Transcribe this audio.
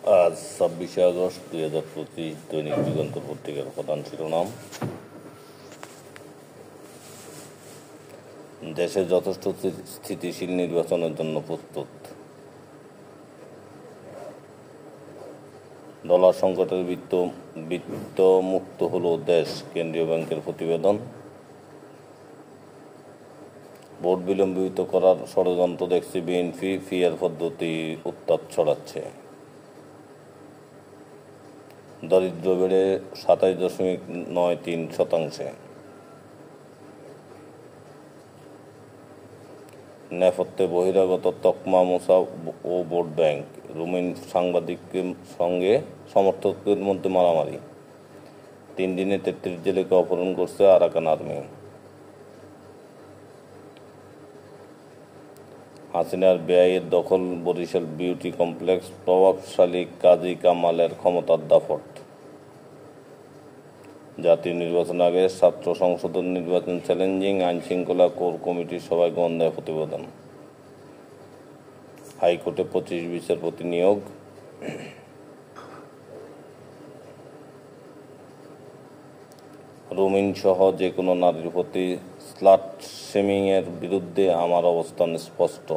আজ 26শে আগস্ট 2025 দৈনিক যুগান্তর পত্রিকার প্রধান শিরোনাম। দেশে যথেষ্ট স্থিতিশীল নির্বাচনের জন্য প্রস্তুত। ডলার সংকটের বিত্তমুক্ত হলো দেশ, কেন্দ্রীয় ব্যাংকের প্রতিবেদন। ভোট বিলম্বিত করার ষড়যন্ত্র দেখছে বিএনপি, পিআর পদ্ধতি উত্তাপ ছড়াচ্ছে। দারিদ্র্য বেড়ে 27.93%। নেপথ্যে বহিরাগত তকমা মোছা ও ভোট ব্যাংক। রুমিন সাংবাদিকের সঙ্গে সমর্থকদের মধ্যে মারামারি। 3 দিনে 33 জেলেকে অপহরণ করছে আরাকান আর্মি। হাসিনার বেআইয়ের দখল বরিশাল বিউটি কমপ্লেক্স, প্রভাবশালী কাজী কামালের ক্ষমতার দাপট। জাতীয় নির্বাচন আগে ছাত্র সংসদের নির্বাচন চ্যালেঞ্জিং, আইনশৃঙ্খলা কোর কমিটির সভায় গোয়েন্দা প্রতিবেদন। হাইকোর্টে 25 বিচারপতি নিয়োগ। রুমিন সহ যে কোনো নারীর প্রতি স্লাট শেমিংয়ের বিরুদ্ধে আমার অবস্থান স্পষ্ট।